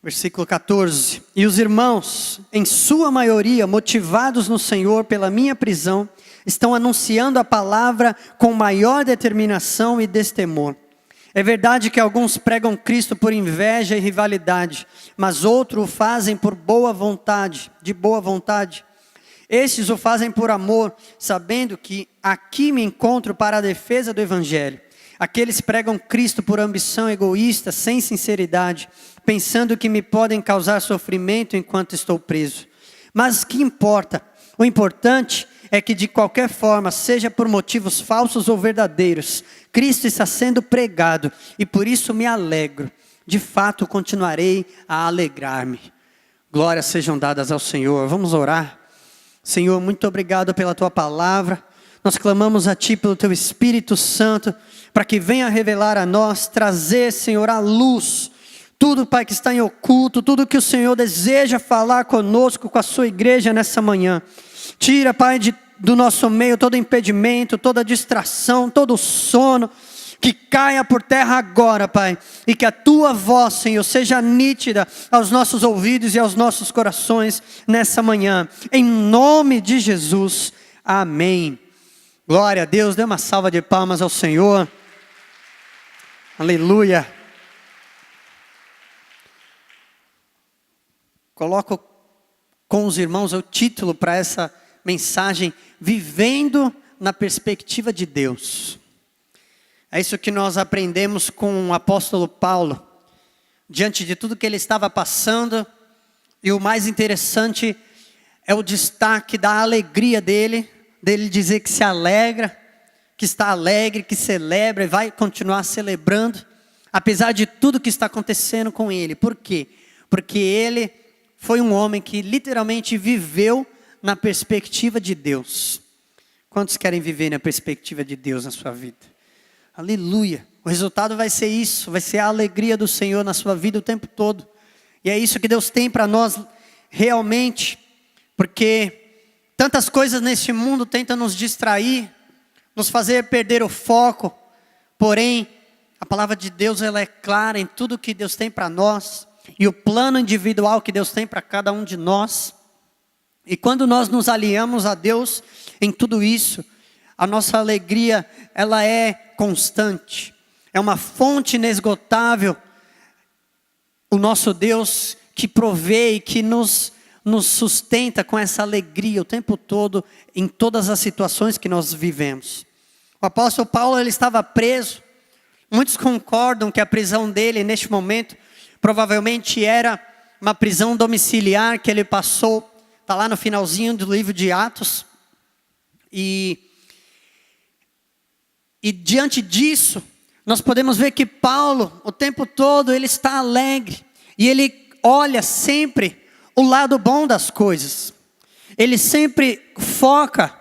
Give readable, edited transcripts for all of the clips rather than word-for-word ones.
Versículo 14. E os irmãos, em sua maioria, motivados no Senhor pela minha prisão, estão anunciando a palavra com maior determinação e destemor. É verdade que alguns pregam Cristo por inveja e rivalidade, mas outros o fazem por boa vontade, de boa vontade. Estes o fazem por amor, sabendo que aqui me encontro para a defesa do Evangelho. Aqueles pregam Cristo por ambição egoísta, sem sinceridade, pensando que me podem causar sofrimento enquanto estou preso. Mas que importa? O importante é que de qualquer forma, seja por motivos falsos ou verdadeiros, Cristo está sendo pregado e por isso me alegro. De fato, continuarei a alegrar-me. Glórias sejam dadas ao Senhor. Vamos orar. Senhor, muito obrigado pela Tua palavra. Nós clamamos a Ti pelo Teu Espírito Santo, para que venha revelar a nós, trazer, Senhor, à luz, tudo, Pai, que está em oculto, tudo que o Senhor deseja falar conosco, com a Sua igreja nessa manhã. Tira, Pai, do nosso meio todo impedimento, toda distração, todo sono, que caia por terra agora, Pai, e que a Tua voz, Senhor, seja nítida aos nossos ouvidos e aos nossos corações nessa manhã. Em nome de Jesus, amém. Glória a Deus, dê uma salva de palmas ao Senhor. Aleluia. Coloco com os irmãos o título para essa mensagem: Vivendo na Perspectiva de Deus. É isso que nós aprendemos com o apóstolo Paulo, diante de tudo que ele estava passando, e o mais interessante é o destaque da alegria dele dizer que se alegra, que está alegre, que celebra e vai continuar celebrando, apesar de tudo que está acontecendo com ele. Por quê? Porque ele foi um homem que literalmente viveu na perspectiva de Deus. Quantos querem viver na perspectiva de Deus na sua vida? Aleluia. O resultado vai ser isso, vai ser a alegria do Senhor na sua vida o tempo todo. E é isso que Deus tem para nós realmente, porque tantas coisas neste mundo tentam nos distrair, nos fazer perder o foco. Porém, a palavra de Deus, ela é clara em tudo que Deus tem para nós, e o plano individual que Deus tem para cada um de nós. E quando nós nos alinhamos a Deus em tudo isso, a nossa alegria, ela é constante, é uma fonte inesgotável. O nosso Deus que provê e que nos sustenta com essa alegria o tempo todo, em todas as situações que nós vivemos. O apóstolo Paulo, ele estava preso. Muitos concordam que a prisão dele neste momento provavelmente era uma prisão domiciliar que ele passou. Está lá no finalzinho do livro de Atos. E diante disso, nós podemos ver que Paulo, o tempo todo, ele está alegre. E ele olha sempre o lado bom das coisas. Ele sempre foca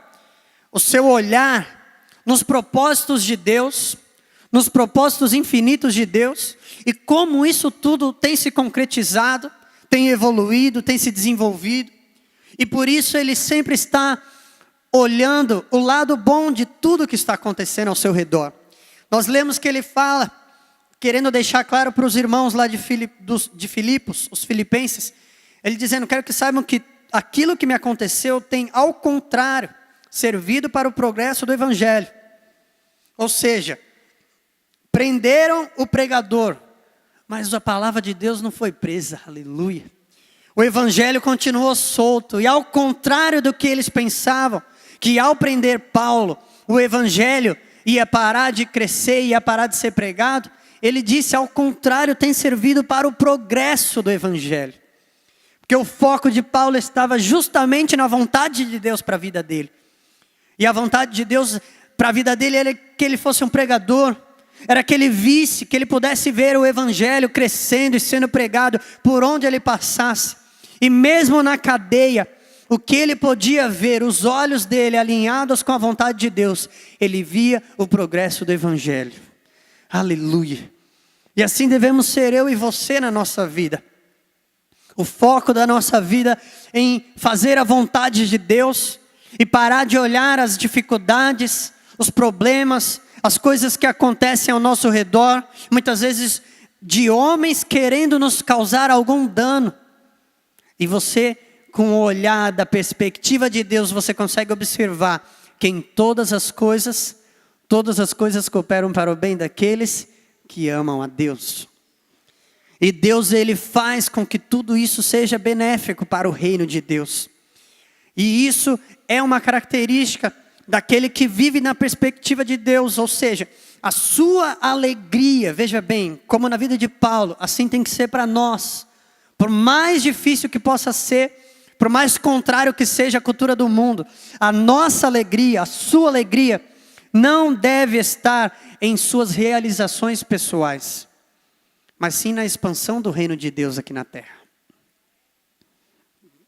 o seu olhar nos propósitos de Deus, nos propósitos infinitos de Deus, e como isso tudo tem se concretizado, tem evoluído, tem se desenvolvido. E por isso ele sempre está olhando o lado bom de tudo que está acontecendo ao seu redor. Nós lemos que ele fala, querendo deixar claro para os irmãos lá de Filipos, os filipenses, ele dizendo: quero que saibam que aquilo que me aconteceu tem, ao contrário, servido para o progresso do Evangelho. Ou seja, prenderam o pregador, mas a palavra de Deus não foi presa, aleluia. O Evangelho continuou solto, e ao contrário do que eles pensavam, que ao prender Paulo, o Evangelho ia parar de crescer, ia parar de ser pregado, ele disse: ao contrário, tem servido para o progresso do Evangelho. Porque o foco de Paulo estava justamente na vontade de Deus para a vida dele. E a vontade de Deus para a vida dele era que ele fosse um pregador. Era que ele visse, que ele pudesse ver o Evangelho crescendo e sendo pregado por onde ele passasse. E mesmo na cadeia, o que ele podia ver, os olhos dele alinhados com a vontade de Deus, ele via o progresso do Evangelho. Aleluia. E assim devemos ser eu e você na nossa vida. O foco da nossa vida em fazer a vontade de Deus e parar de olhar as dificuldades, os problemas, as coisas que acontecem ao nosso redor, muitas vezes de homens querendo nos causar algum dano. E você, com o olhar da perspectiva de Deus, você consegue observar que em todas as coisas cooperam para o bem daqueles que amam a Deus. E Deus, Ele faz com que tudo isso seja benéfico para o reino de Deus. E isso é uma característica daquele que vive na perspectiva de Deus, ou seja, a sua alegria, veja bem, como na vida de Paulo, assim tem que ser para nós. Por mais difícil que possa ser, por mais contrário que seja a cultura do mundo, a nossa alegria, a sua alegria, não deve estar em suas realizações pessoais, mas sim na expansão do reino de Deus aqui na terra.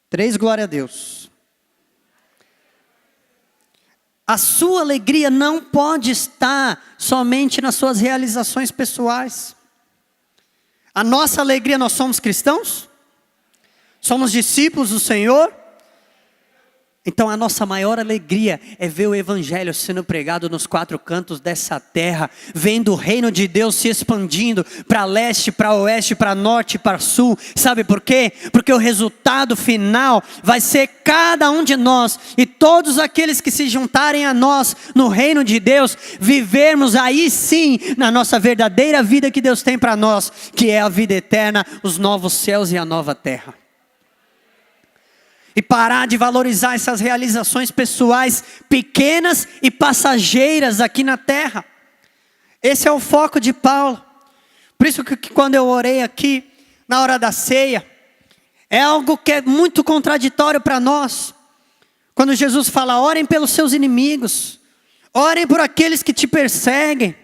3, glória a Deus. A sua alegria não pode estar somente nas suas realizações pessoais. A nossa alegria, nós somos cristãos? Somos discípulos do Senhor? Então a nossa maior alegria é ver o evangelho sendo pregado nos 4 cantos dessa terra, vendo o reino de Deus se expandindo para leste, para oeste, para norte, para sul. Sabe por quê? Porque o resultado final vai ser cada um de nós e todos aqueles que se juntarem a nós no reino de Deus, vivermos aí sim na nossa verdadeira vida que Deus tem para nós, que é a vida eterna, os novos céus e a nova terra. E parar de valorizar essas realizações pessoais pequenas e passageiras aqui na terra. Esse é o foco de Paulo. Por isso que quando eu orei aqui, na hora da ceia, é algo que é muito contraditório para nós. Quando Jesus fala, orem pelos seus inimigos, orem por aqueles que te perseguem.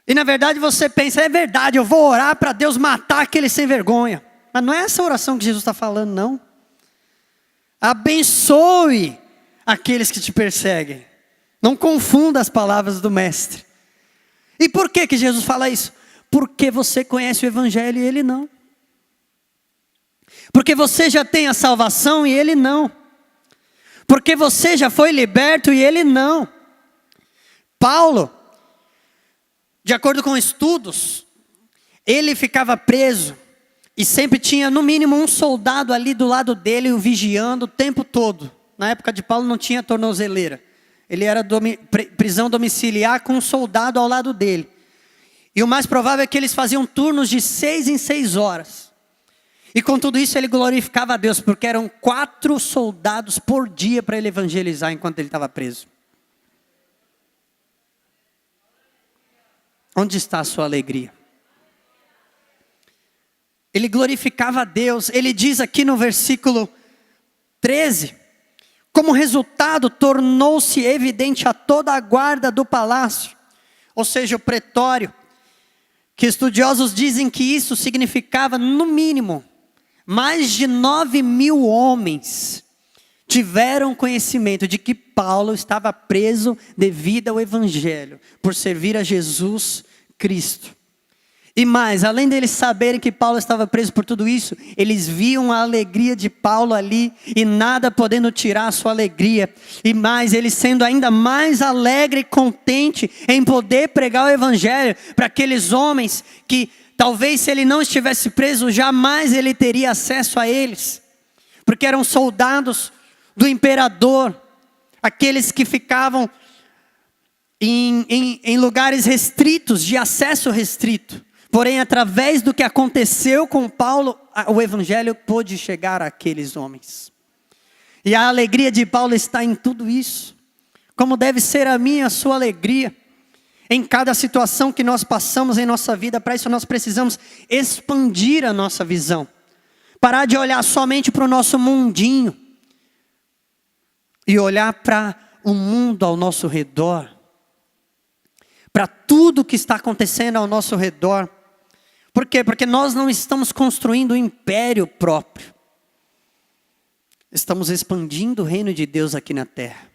E na verdade você pensa, é verdade, eu vou orar para Deus matar aquele sem vergonha. Mas não é essa oração que Jesus está falando, não. Abençoe aqueles que te perseguem. Não confunda as palavras do mestre. E por que Jesus fala isso? Porque você conhece o evangelho e ele não. Porque você já tem a salvação e ele não. Porque você já foi liberto e ele não. Paulo, de acordo com estudos, ele ficava preso. E sempre tinha no mínimo um soldado ali do lado dele, o vigiando o tempo todo. Na época de Paulo não tinha tornozeleira. Ele era prisão domiciliar com um soldado ao lado dele. E o mais provável é que eles faziam turnos de 6 em 6 horas. E com tudo isso ele glorificava a Deus, porque eram 4 soldados por dia para ele evangelizar enquanto ele estava preso. Onde está a sua alegria? Ele glorificava a Deus. Ele diz aqui no versículo 13, como resultado tornou-se evidente a toda a guarda do palácio, ou seja, o pretório, que estudiosos dizem que isso significava no mínimo, mais de 9.000 homens tiveram conhecimento de que Paulo estava preso devido ao evangelho, por servir a Jesus Cristo. E mais, além deles saberem que Paulo estava preso por tudo isso, eles viam a alegria de Paulo ali e nada podendo tirar a sua alegria. E mais, ele sendo ainda mais alegre e contente em poder pregar o evangelho para aqueles homens que talvez se ele não estivesse preso, jamais ele teria acesso a eles. Porque eram soldados do imperador, aqueles que ficavam em lugares restritos, de acesso restrito. Porém, através do que aconteceu com Paulo, o evangelho pôde chegar àqueles homens. E a alegria de Paulo está em tudo isso. Como deve ser a minha e a sua alegria. Em cada situação que nós passamos em nossa vida, para isso nós precisamos expandir a nossa visão. Parar de olhar somente para o nosso mundinho. E olhar para o mundo ao nosso redor. Para tudo que está acontecendo ao nosso redor. Por quê? Porque nós não estamos construindo um império próprio. Estamos expandindo o reino de Deus aqui na terra.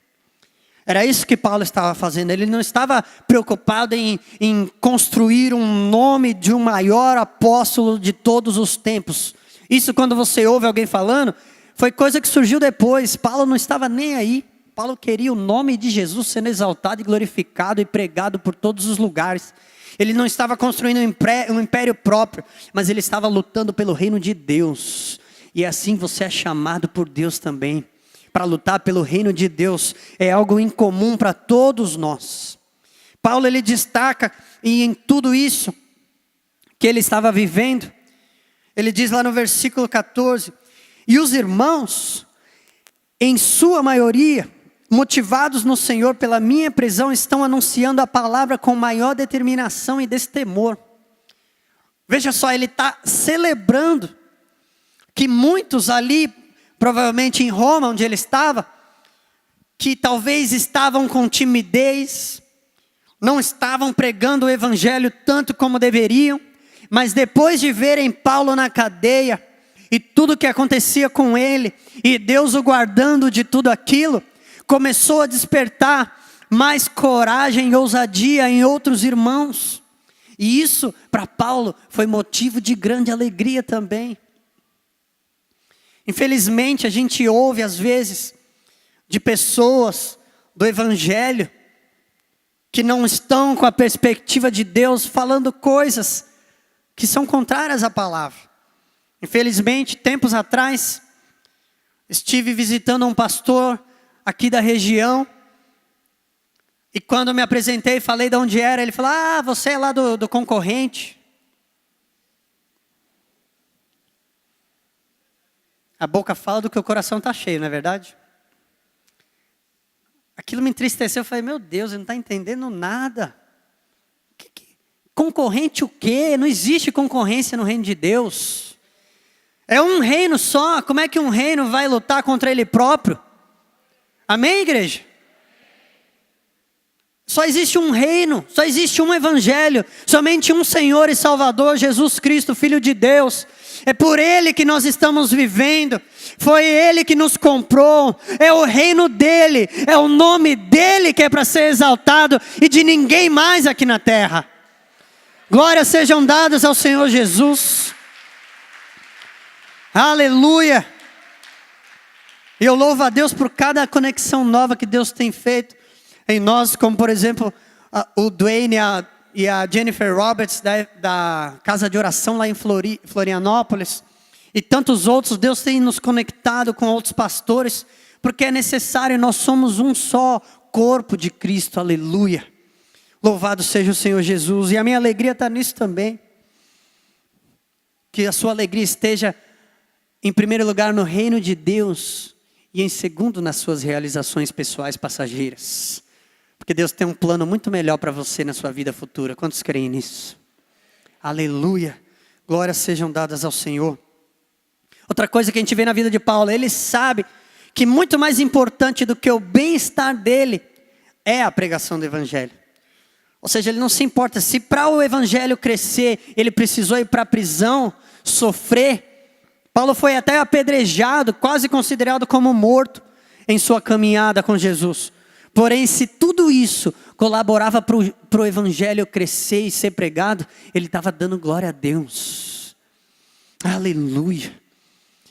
Era isso que Paulo estava fazendo. Ele não estava preocupado em construir um nome de um maior apóstolo de todos os tempos. Isso quando você ouve alguém falando, foi coisa que surgiu depois. Paulo não estava nem aí. Paulo queria o nome de Jesus sendo exaltado e glorificado e pregado por todos os lugares. Ele não estava construindo um império próprio, mas ele estava lutando pelo reino de Deus. E assim você é chamado por Deus também, para lutar pelo reino de Deus. É algo incomum para todos nós. Paulo, ele destaca, e em tudo isso que ele estava vivendo, ele diz lá no versículo 14, e os irmãos, em sua maioria, motivados no Senhor pela minha prisão, estão anunciando a palavra com maior determinação e destemor. Veja só, ele está celebrando que muitos ali, provavelmente em Roma, onde ele estava, que talvez estavam com timidez, não estavam pregando o evangelho tanto como deveriam, mas depois de verem Paulo na cadeia, e tudo que acontecia com ele, e Deus o guardando de tudo aquilo, começou a despertar mais coragem e ousadia em outros irmãos. E isso para Paulo foi motivo de grande alegria também. Infelizmente a gente ouve às vezes de pessoas do evangelho que não estão com a perspectiva de Deus, falando coisas que são contrárias à palavra. Infelizmente, tempos atrás, estive visitando um pastor aqui da região, e quando me apresentei, falei de onde era, ele falou, você é lá do concorrente. A boca fala do que o coração está cheio, não é verdade? Aquilo me entristeceu, eu falei, meu Deus, ele não está entendendo nada. Concorrente o quê? Não existe concorrência no reino de Deus. É um reino só, como é que um reino vai lutar contra ele próprio? Amém, igreja? Só existe um reino, só existe um evangelho, somente um Senhor e Salvador, Jesus Cristo, Filho de Deus. É por Ele que nós estamos vivendo, foi Ele que nos comprou, é o reino dEle, é o nome dEle que é para ser exaltado e de ninguém mais aqui na terra. Glórias sejam dadas ao Senhor Jesus. Aleluia. E eu louvo a Deus por cada conexão nova que Deus tem feito em nós, como por exemplo, o Dwayne e a Jennifer Roberts da Casa de Oração lá em Florianópolis, e tantos outros. Deus tem nos conectado com outros pastores, porque é necessário, nós somos um só corpo de Cristo, aleluia. Louvado seja o Senhor Jesus, e a minha alegria está nisso também, que a sua alegria esteja em primeiro lugar no reino de Deus, e em segundo nas suas realizações pessoais passageiras. Porque Deus tem um plano muito melhor para você na sua vida futura. Quantos creem nisso? Aleluia. Glórias sejam dadas ao Senhor. Outra coisa que a gente vê na vida de Paulo, ele sabe que muito mais importante do que o bem-estar dele é a pregação do evangelho. Ou seja, ele não se importa se para o evangelho crescer, ele precisou ir para a prisão, sofrer. Paulo foi até apedrejado, quase considerado como morto em sua caminhada com Jesus. Porém, se tudo isso colaborava para o evangelho crescer e ser pregado, ele estava dando glória a Deus. Aleluia.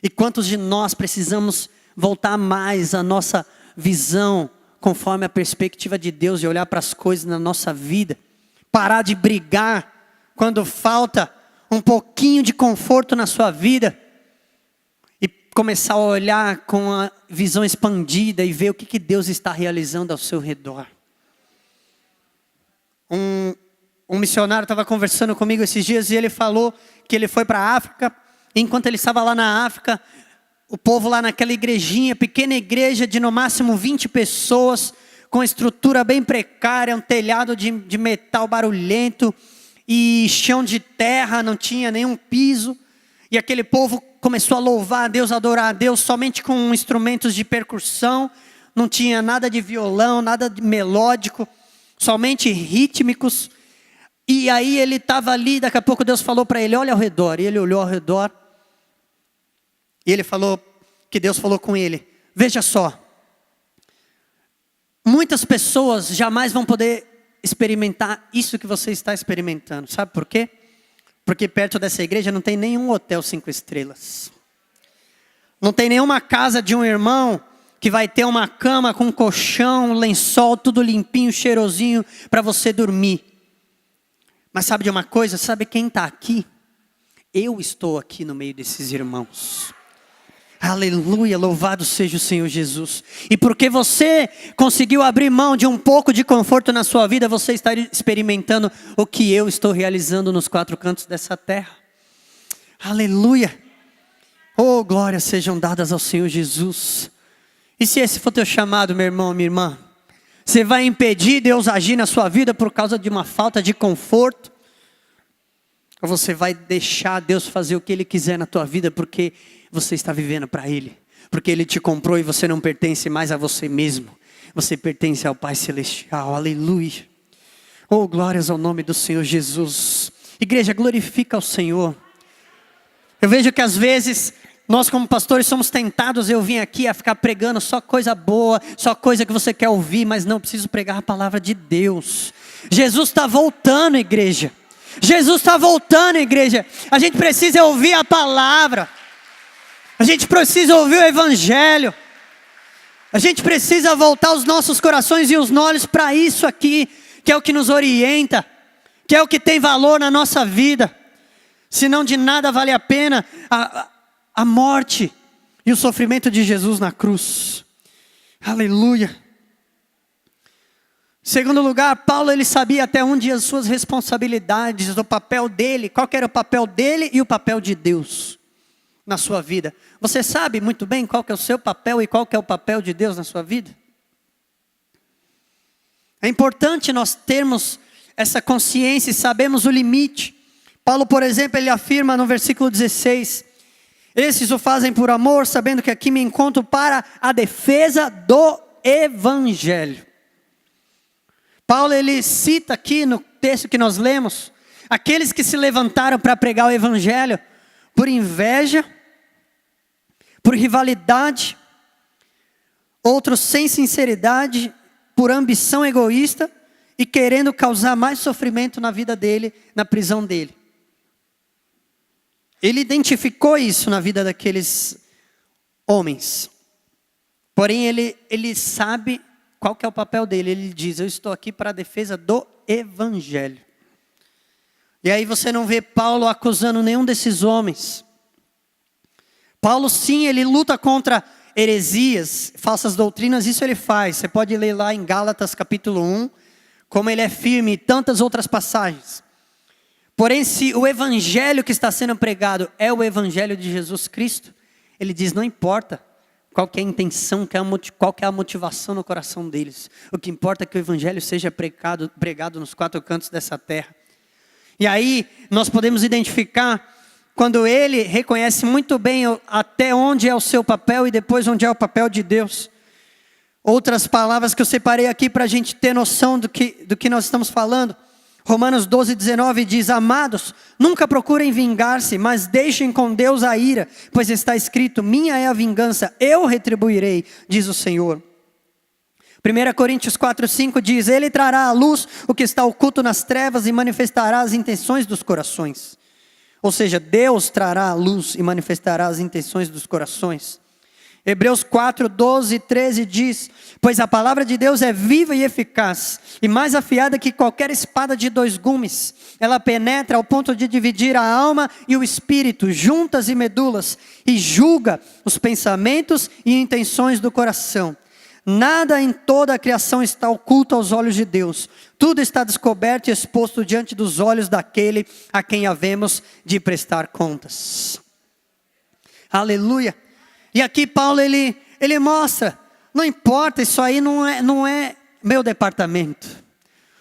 E quantos de nós precisamos voltar mais a nossa visão conforme a perspectiva de Deus e olhar para as coisas na nossa vida. Parar de brigar quando falta um pouquinho de conforto na sua vida. E começar a olhar com a visão expandida e ver o que Deus está realizando ao seu redor. Um missionário estava conversando comigo esses dias e ele falou que ele foi para a África. E enquanto ele estava lá na África, o povo lá naquela igrejinha, pequena igreja de no máximo 20 pessoas, com estrutura bem precária, um telhado de metal barulhento e chão de terra, não tinha nenhum piso. E aquele povo começou a louvar a Deus, a adorar a Deus, somente com instrumentos de percussão. Não tinha nada de violão, nada de melódico, somente rítmicos. E aí ele estava ali, daqui a pouco Deus falou para ele, olha ao redor. E ele olhou ao redor. E ele falou, que Deus falou com ele, veja só. Muitas pessoas jamais vão poder experimentar isso que você está experimentando. Sabe por quê? Porque perto dessa igreja não tem nenhum hotel 5 estrelas. Não tem nenhuma casa de um irmão que vai ter uma cama com colchão, lençol, tudo limpinho, cheirosinho para você dormir. Mas sabe de uma coisa? Sabe quem está aqui? Eu estou aqui no meio desses irmãos. Aleluia, louvado seja o Senhor Jesus. E porque você conseguiu abrir mão de um pouco de conforto na sua vida, você está experimentando o que eu estou realizando nos quatro cantos dessa terra. Aleluia. Oh, glórias sejam dadas ao Senhor Jesus. E se esse for teu chamado, meu irmão, minha irmã, você vai impedir Deus agir na sua vida por causa de uma falta de conforto? Ou você vai deixar Deus fazer o que Ele quiser na tua vida porque você está vivendo para Ele? Porque Ele te comprou e você não pertence mais a você mesmo. Você pertence ao Pai Celestial. Aleluia. Oh, glórias ao nome do Senhor Jesus. Igreja, glorifica ao Senhor. Eu vejo que às vezes nós como pastores somos tentados, eu vim aqui a ficar pregando só coisa boa, só coisa que você quer ouvir, mas não, preciso pregar a palavra de Deus. Jesus está voltando, igreja. Jesus está voltando, igreja. A gente precisa ouvir a palavra. A gente precisa ouvir o Evangelho. A gente precisa voltar os nossos corações e os olhos para isso aqui, que é o que nos orienta, que é o que tem valor na nossa vida. Senão de nada vale a pena a morte e o sofrimento de Jesus na cruz. Aleluia. Segundo lugar, Paulo ele sabia até onde as suas responsabilidades, o papel dele, qual que era o papel dele e o papel de Deus na sua vida. Você sabe muito bem qual que é o seu papel e qual que é o papel de Deus na sua vida? É importante nós termos essa consciência e sabemos o limite. Paulo, por exemplo, ele afirma no versículo 16: esses o fazem por amor, sabendo que aqui me encontro para a defesa do Evangelho. Paulo, ele cita aqui no texto que nós lemos, aqueles que se levantaram para pregar o Evangelho por inveja, por rivalidade, outros sem sinceridade, por ambição egoísta e querendo causar mais sofrimento na vida dele, na prisão dele. Ele identificou isso na vida daqueles homens. Porém, ele sabe qual que é o papel dele. Ele diz: eu estou aqui para a defesa do Evangelho. E aí você não vê Paulo acusando nenhum desses homens. Paulo sim, ele luta contra heresias, falsas doutrinas, isso ele faz. Você pode ler lá em Gálatas capítulo 1, como ele é firme e tantas outras passagens. Porém, se o Evangelho que está sendo pregado é o Evangelho de Jesus Cristo, ele diz, não importa qual que é a intenção, qual que é a motivação no coração deles. O que importa é que o Evangelho seja pregado nos quatro cantos dessa terra. E aí, nós podemos identificar quando ele reconhece muito bem até onde é o seu papel e depois onde é o papel de Deus. Outras palavras que eu separei aqui para a gente ter noção do que nós estamos falando. Romanos 12:19 diz: amados, nunca procurem vingar-se, mas deixem com Deus a ira, pois está escrito, minha é a vingança, eu retribuirei, diz o Senhor. 1 Coríntios 4:5 diz, ele trará à luz o que está oculto nas trevas e manifestará as intenções dos corações. Ou seja, Deus trará à luz e manifestará as intenções dos corações. Hebreus 4:12-13 diz, pois a palavra de Deus é viva e eficaz, e mais afiada que qualquer espada de dois gumes. Ela penetra ao ponto de dividir a alma e o espírito, juntas e medulas, e julga os pensamentos e intenções do coração. Nada em toda a criação está oculto aos olhos de Deus. Tudo está descoberto e exposto diante dos olhos daquele a quem havemos de prestar contas. Aleluia. E aqui Paulo ele mostra, não importa, isso aí não é meu departamento.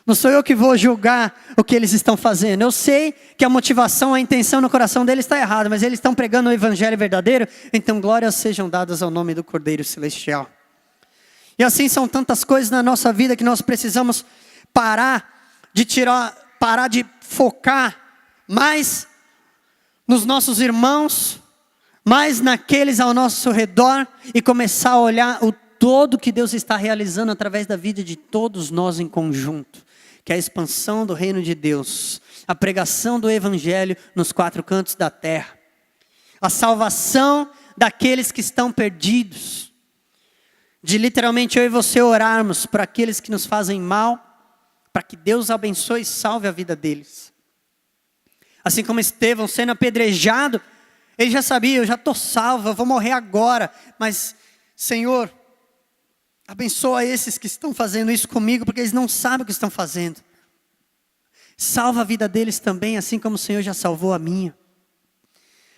Não sou eu que vou julgar o que eles estão fazendo. Eu sei que a motivação, a intenção no coração deles está errada, mas eles estão pregando o Evangelho verdadeiro, então glórias sejam dadas ao nome do Cordeiro Celestial. E assim são tantas coisas na nossa vida que nós precisamos parar de focar mais nos nossos irmãos, mais naqueles ao nosso redor e começar a olhar o todo que Deus está realizando através da vida de todos nós em conjunto, que é a expansão do reino de Deus, a pregação do Evangelho nos quatro cantos da terra, a salvação daqueles que estão perdidos, de literalmente eu e você orarmos para aqueles que nos fazem mal, para que Deus abençoe e salve a vida deles. Assim como Estevão sendo apedrejado, ele já sabia, eu já estou salvo, eu vou morrer agora. Mas, Senhor, abençoa esses que estão fazendo isso comigo, porque eles não sabem o que estão fazendo. Salva a vida deles também, assim como o Senhor já salvou a minha.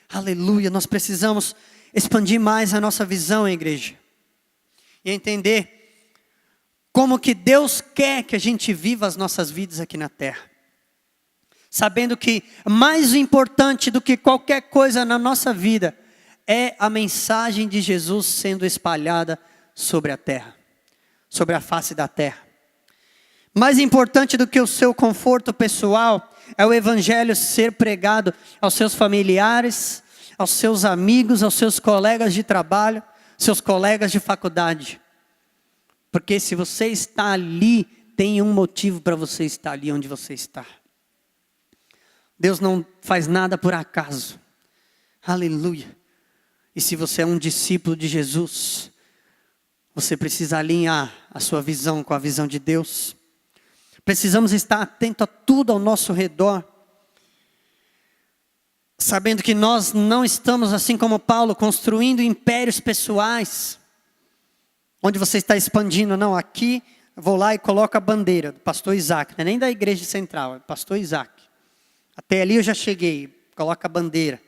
Aleluia, nós precisamos expandir mais a nossa visão, igreja. E entender como que Deus quer que a gente viva as nossas vidas aqui na terra. Sabendo que mais importante do que qualquer coisa na nossa vida é a mensagem de Jesus sendo espalhada sobre a terra, sobre a face da terra. Mais importante do que o seu conforto pessoal é o evangelho ser pregado aos seus familiares, aos seus amigos, aos seus colegas de trabalho, seus colegas de faculdade. Porque se você está ali, tem um motivo para você estar ali onde você está. Deus não faz nada por acaso. Aleluia. E se você é um discípulo de Jesus, você precisa alinhar a sua visão com a visão de Deus. Precisamos estar atentos a tudo ao nosso redor. Sabendo que nós não estamos, assim como Paulo, construindo impérios pessoais. Onde você está expandindo. Não, aqui eu vou lá e coloco a bandeira do pastor Isaac. Não é nem da igreja central, é do pastor Isaac. Até ali eu já cheguei, coloca a bandeira.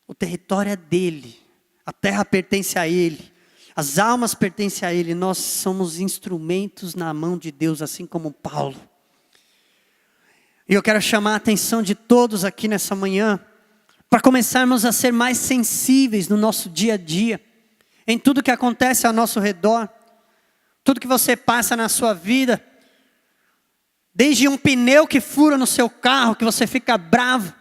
O território é dele. A terra pertence a ele. As almas pertencem a ele. Nós somos instrumentos na mão de Deus, assim como Paulo. E eu quero chamar a atenção de todos aqui nessa manhã, para começarmos a ser mais sensíveis no nosso dia a dia, em tudo que acontece ao nosso redor, tudo que você passa na sua vida, desde um pneu que fura no seu carro, que você fica bravo,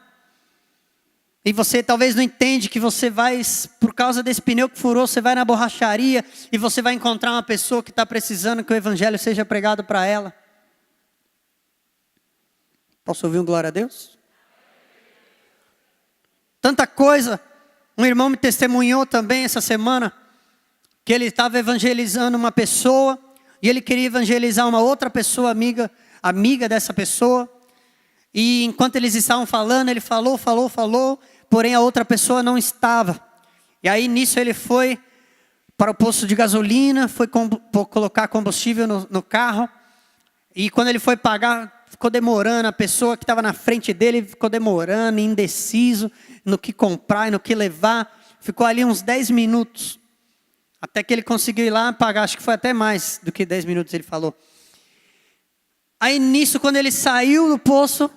e você talvez não entende que você vai, por causa desse pneu que furou, você vai na borracharia, e você vai encontrar uma pessoa que está precisando que o evangelho seja pregado para ela. Posso ouvir um glória a Deus? Tanta coisa. Um irmão me testemunhou também essa semana, que ele estava evangelizando uma pessoa, e ele queria evangelizar uma outra pessoa, amiga dessa pessoa. E enquanto eles estavam falando, ele falou, porém a outra pessoa não estava. E aí nisso ele foi para o posto de gasolina, foi colocar combustível no carro. E quando ele foi pagar, ficou demorando, a pessoa que estava na frente dele ficou demorando, indeciso no que comprar e no que levar. Ficou ali uns 10 minutos, até que ele conseguiu ir lá pagar, acho que foi até mais do que 10 minutos ele falou. Aí nisso, quando ele saiu do poço,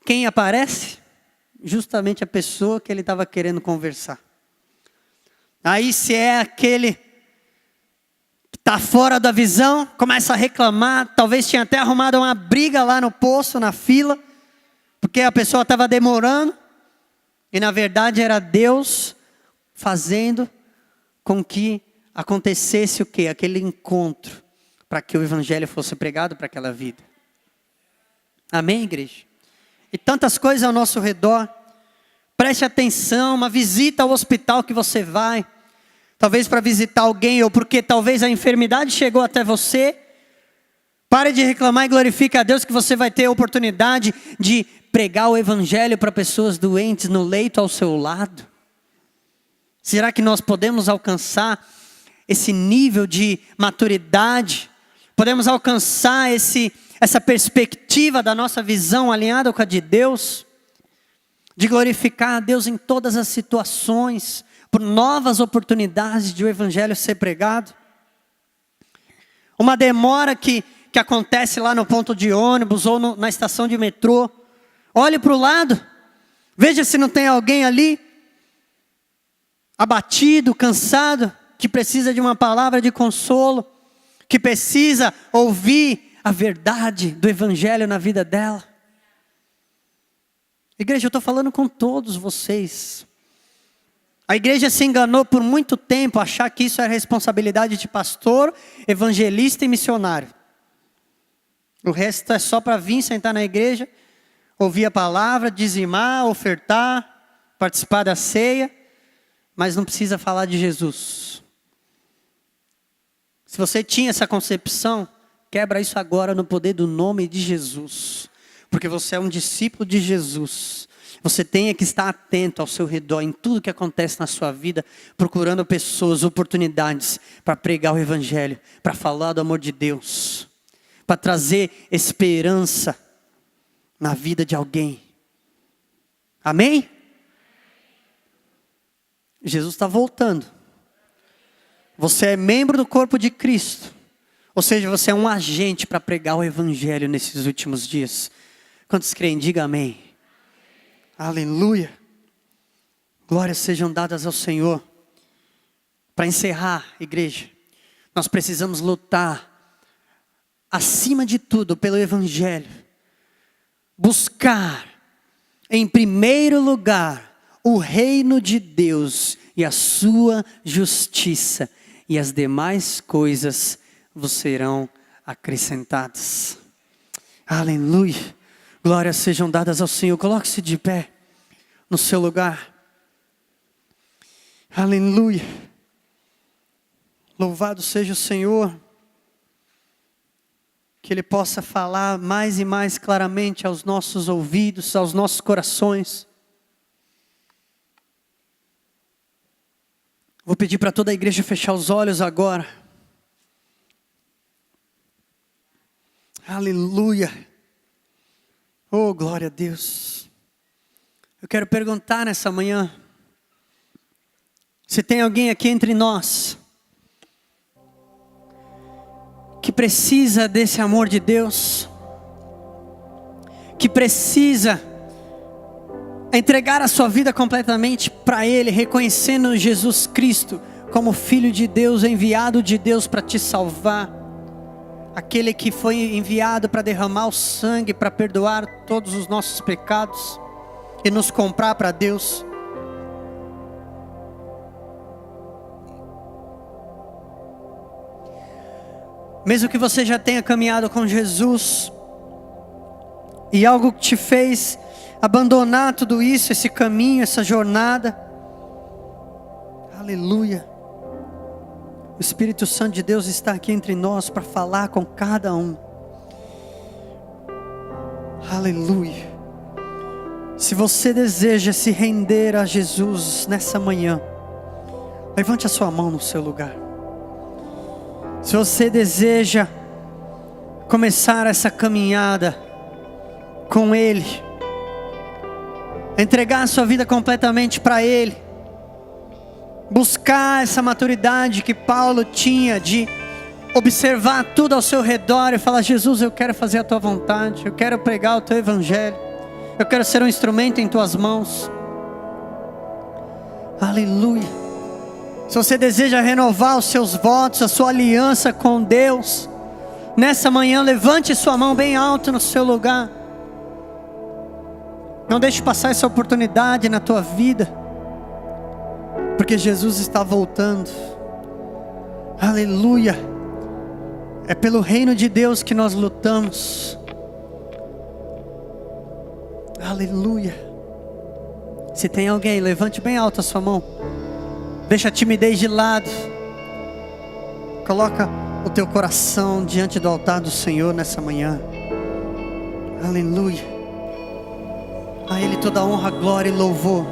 quem aparece? Justamente a pessoa que ele estava querendo conversar. Aí se é aquele que está fora da visão, começa a reclamar, talvez tinha até arrumado uma briga lá no poço, na fila, porque a pessoa estava demorando, e na verdade era Deus fazendo com que acontecesse o quê? Aquele encontro, para que o evangelho fosse pregado para aquela vida. Amém, igreja? E tantas coisas ao nosso redor. Preste atenção, uma visita ao hospital que você vai, talvez para visitar alguém, ou porque talvez a enfermidade chegou até você. Pare de reclamar e glorifique a Deus que você vai ter a oportunidade de pregar o evangelho para pessoas doentes no leito ao seu lado. Será que nós podemos alcançar esse nível de maturidade? Podemos alcançar essa perspectiva da nossa visão alinhada com a de Deus? De glorificar a Deus em todas as situações, por novas oportunidades de o evangelho ser pregado? Uma demora que acontece lá no ponto de ônibus ou na estação de metrô. Olhe para o lado, veja se não tem alguém ali, abatido, cansado, que precisa de uma palavra de consolo, que precisa ouvir a verdade do evangelho na vida dela. Igreja, eu estou falando com todos vocês. A igreja se enganou por muito tempo, achar que isso era responsabilidade de pastor, evangelista e missionário. O resto é só para vir sentar na igreja, ouvir a palavra, dizimar, ofertar, participar da ceia, mas não precisa falar de Jesus. Se você tinha essa concepção, quebra isso agora no poder do nome de Jesus. porque você é um discípulo de Jesus. Você tem que estar atento ao seu redor, em tudo que acontece na sua vida, procurando pessoas, oportunidades para pregar o Evangelho, para falar do amor de Deus, para trazer esperança na vida de alguém. Amém? Jesus está voltando. Você é membro do corpo de Cristo. Ou seja, você é um agente para pregar o Evangelho nesses últimos dias. Quantos creem? Diga amém. Aleluia. Glórias sejam dadas ao Senhor. Para encerrar, igreja, nós precisamos lutar, acima de tudo, pelo Evangelho. Buscar, em primeiro lugar, o reino de Deus e a sua justiça. E as demais coisas vos serão acrescentadas. Aleluia. Glórias sejam dadas ao Senhor. Coloque-se de pé no seu lugar. Aleluia. Louvado seja o Senhor. Que Ele possa falar mais e mais claramente aos nossos ouvidos, aos nossos corações. Vou pedir para toda a igreja fechar os olhos agora. Aleluia. Oh, glória a Deus. Eu quero perguntar nessa manhã, se tem alguém aqui entre nós, que precisa desse amor de Deus, que precisa entregar a sua vida completamente para Ele, reconhecendo Jesus Cristo como Filho de Deus, enviado de Deus para te salvar. Aquele que foi enviado para derramar o sangue, para perdoar todos os nossos pecados e nos comprar para Deus. Mesmo que você já tenha caminhado com Jesus e algo te fez abandonar tudo isso, esse caminho, essa jornada. Aleluia. O Espírito Santo de Deus está aqui entre nós para falar com cada um. Aleluia. Se você deseja se render a Jesus nessa manhã, levante a sua mão no seu lugar. Se você deseja começar essa caminhada com Ele, entregar a sua vida completamente para Ele, buscar essa maturidade que Paulo tinha de observar tudo ao seu redor e falar: Jesus, eu quero fazer a tua vontade, eu quero pregar o teu evangelho, eu quero ser um instrumento em tuas mãos. Aleluia. Se você deseja renovar os seus votos, a sua aliança com Deus, nessa manhã levante sua mão bem alto no seu lugar. Não deixe passar essa oportunidade na tua vida, porque Jesus está voltando. Aleluia. É pelo reino de Deus que nós lutamos. Aleluia. Se tem alguém, levante bem alto a sua mão. Deixa a timidez de lado. Coloca o teu coração diante do altar do Senhor nessa manhã. Aleluia. A Ele toda honra, glória e louvor.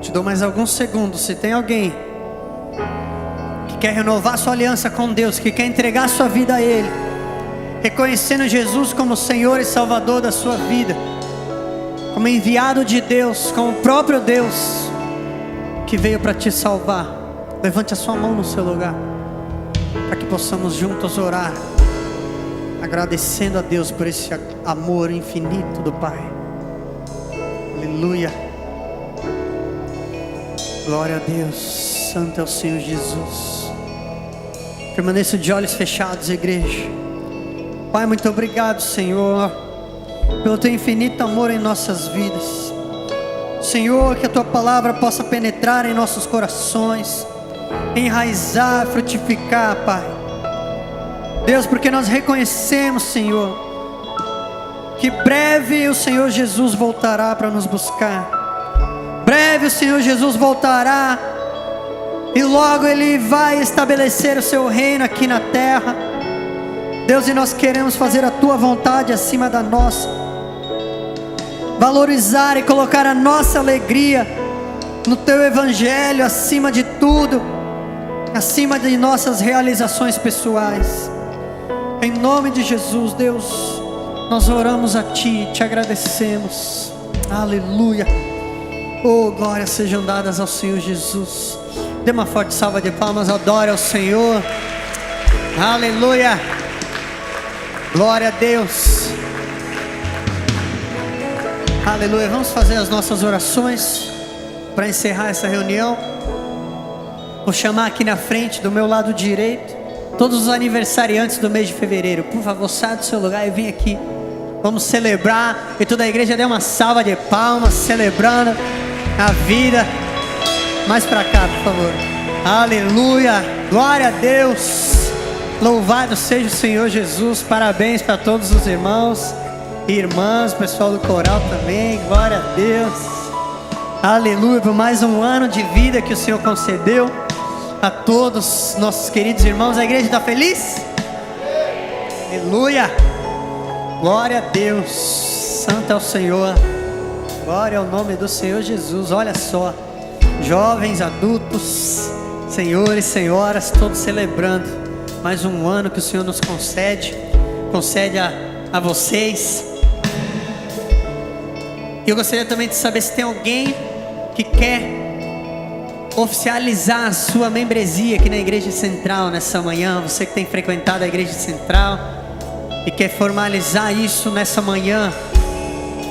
Te dou mais alguns segundos. Se tem alguém que quer renovar sua aliança com Deus, que quer entregar sua vida a Ele, reconhecendo Jesus como Senhor e Salvador da sua vida, como enviado de Deus, como o próprio Deus que veio para te salvar, levante a sua mão no seu lugar, para que possamos juntos orar, agradecendo a Deus por esse amor infinito do Pai. Aleluia. Glória a Deus. Santo é o Senhor Jesus. Permaneça de olhos fechados, igreja. Pai, muito obrigado, Senhor, pelo teu infinito amor em nossas vidas. Senhor, que a tua palavra possa penetrar em nossos corações, enraizar, frutificar, Pai. Deus, porque nós reconhecemos, Senhor, que breve o Senhor Jesus voltará para nos buscar. Breve o Senhor Jesus voltará e logo Ele vai estabelecer o seu reino aqui na terra. Deus, e nós queremos fazer a tua vontade acima da nossa, valorizar e colocar a nossa alegria no teu evangelho acima de tudo, acima de nossas realizações pessoais. Em nome de Jesus, Deus, nós oramos a ti, te agradecemos. Aleluia. Oh, glórias sejam dadas ao Senhor Jesus. Dê uma forte salva de palmas, adore ao Senhor. Aleluia. Glória a Deus. Aleluia. Vamos fazer as nossas orações para encerrar essa reunião. Vou chamar aqui na frente, do meu lado direito, todos os aniversariantes do mês de fevereiro. Por favor, saia do seu lugar e vem aqui. Vamos celebrar. E toda a igreja dê uma salva de palmas, celebrando a vida. Mais para cá, por favor. Aleluia. Glória a Deus. Louvado seja o Senhor Jesus. Parabéns para todos os irmãos e irmãs, pessoal do coral também. Glória a Deus. Aleluia, por mais um ano de vida que o Senhor concedeu a todos nossos queridos irmãos. A igreja está feliz? Aleluia. Glória a Deus. Santo é o Senhor. Glória ao nome do Senhor Jesus. Olha só, jovens, adultos, senhores, senhoras, todos celebrando mais um ano que o Senhor nos concede a vocês. E eu gostaria também de saber se tem alguém que quer oficializar a sua membresia aqui na Igreja Central nessa manhã. Você que tem frequentado a Igreja Central e quer formalizar isso nessa manhã,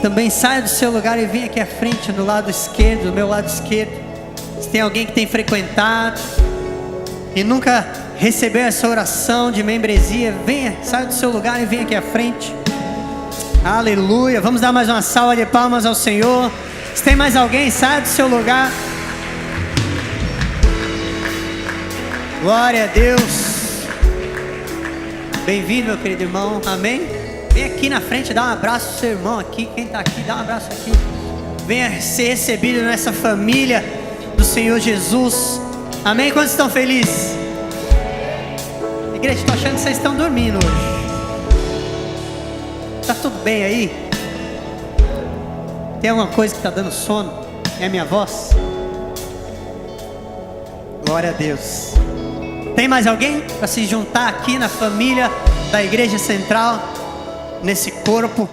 também saia do seu lugar e venha aqui à frente, no lado esquerdo, do meu lado esquerdo. Se tem alguém que tem frequentado e nunca recebeu essa oração de membresia, venha, saia do seu lugar e venha aqui à frente. Aleluia. Vamos dar mais uma salva de palmas ao Senhor. Se tem mais alguém, saia do seu lugar. Glória a Deus. Bem-vindo, meu querido irmão. Amém. Vem aqui na frente, dá um abraço ao seu irmão aqui. Quem está aqui, dá um abraço aqui. Venha ser recebido nessa família do Senhor Jesus. Amém. Quantos estão felizes? Igreja, estou achando que vocês estão dormindo hoje. Tá tudo bem aí? Tem alguma coisa que está dando sono? É a minha voz? Glória a Deus. Tem mais alguém para se juntar aqui na família da Igreja Central, nesse corpo?